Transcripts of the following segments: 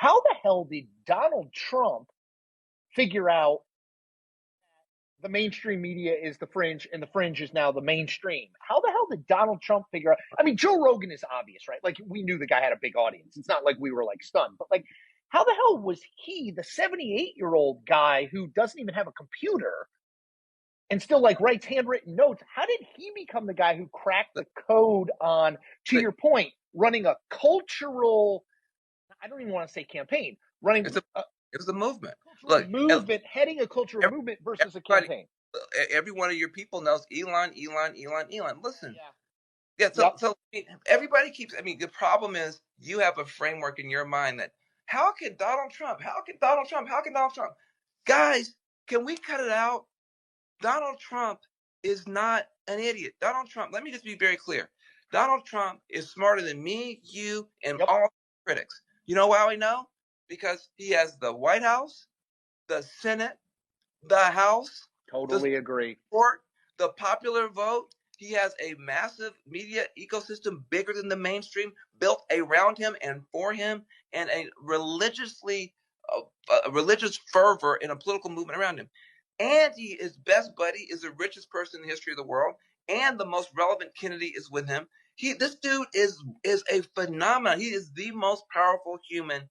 how the hell did Donald Trump figure out the mainstream media is the fringe and the fringe is now the mainstream? How the hell did Donald Trump figure out? I mean, Joe Rogan is obvious, right? Like, we knew the guy had a big audience. It's not like we were like stunned, but like, how the hell was he, the 78-year-old guy who doesn't even have a computer and still like writes handwritten notes? How did he become the guy who cracked the code on, to your point, running a cultural, I don't even want to say campaign, running It's a it was a movement. cultural Look, movement, heading a cultural movement versus a everybody, campaign? every one of your people knows Elon. Listen, Yeah. yeah. So, Yep. so I mean, everybody keeps. I mean, the problem is you have a framework in your mind that how can Donald Trump? How can Donald Trump? How can Donald Trump? Guys, can we cut it out? Donald Trump is not an idiot. Donald Trump. Let me just be very clear. Donald Trump is smarter than me, you, and Yep. all critics. You know why we know? Because he has the White House, the Senate, the House, the Totally agree. support, the popular vote. He has a massive media ecosystem bigger than the mainstream built around him and for him, and a religious fervor in a political movement around him. And his best buddy is the richest person in the history of the world, and the most relevant Kennedy is with him. This dude is a phenomenon. He is the most powerful human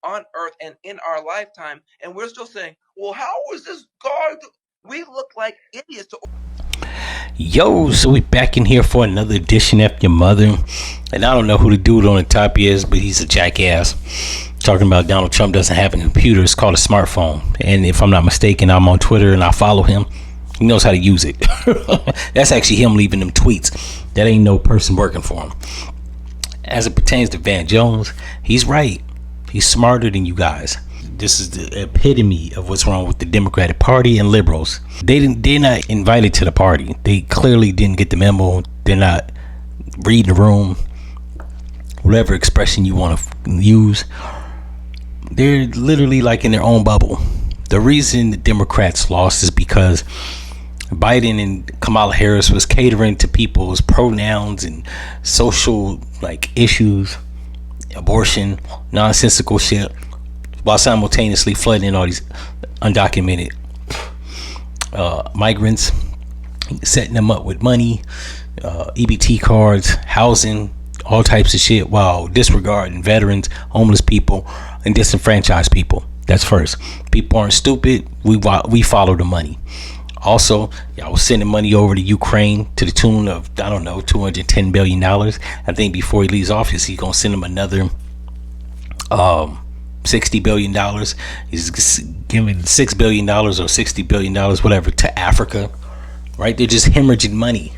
on earth and in our lifetime, and we're still saying, well, how was this guy? We look like idiots. Yo, so we back in here for another edition of F-ya-Motha. And I don't know who the dude on the top is, but he's a jackass. Talking about Donald Trump doesn't have a computer. It's called a smartphone. And if I'm not mistaken, I'm on Twitter and I follow him. He knows how to use it. That's actually him leaving them tweets. That ain't no person working for him. As it pertains to Van Jones, he's right. He's smarter than you guys. This is the epitome of what's wrong with the Democratic Party and liberals. They're not invited to the party. They clearly didn't get the memo. They're not reading the room. Whatever expression you want to use. They're literally like in their own bubble. The reason the Democrats lost is because Biden and Kamala Harris was catering to people's pronouns and social like issues, abortion, nonsensical shit, while simultaneously flooding all these undocumented migrants, setting them up with money, EBT cards, housing, all types of shit, while disregarding veterans, homeless people, and disenfranchised people. That's first. People aren't stupid. We follow the money. Also, y'all was sending money over to Ukraine to the tune of, I don't know, $210 billion. I think before he leaves office, he's going to send them another $60 billion. He's giving $6 billion or $60 billion, whatever, to Africa. Right? They're just hemorrhaging money.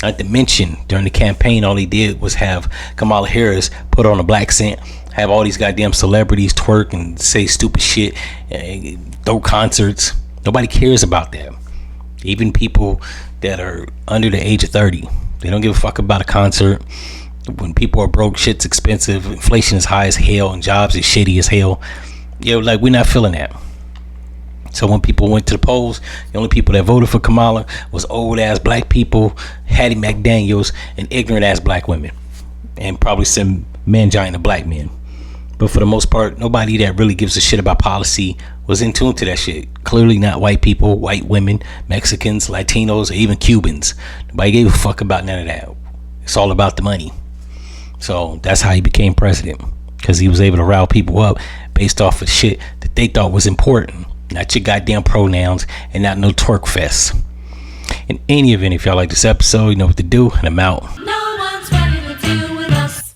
Not to mention, during the campaign, all he did was have Kamala Harris put on a black scent, have all these goddamn celebrities twerk and say stupid shit, throw concerts. Nobody cares about that. Even people that are under the age of 30, they don't give a fuck about a concert. When people are broke, shit's expensive, inflation is high as hell, and jobs is shitty as hell. Like, we're not feeling that. So when people went to the polls, the only people that voted for Kamala was old ass black people, Hattie McDaniels, and ignorant ass black women, and probably some mangina black men. But for the most part, nobody that really gives a shit about policy was in tune to that shit. Clearly not white people, white women, Mexicans, Latinos, or even Cubans. Nobody gave a fuck about none of that. It's all about the money. So that's how he became president, because he was able to rile people up based off of shit that they thought was important. Not your goddamn pronouns, and not no twerk fest. In any event, if y'all like this episode, you know what to do, and I'm out.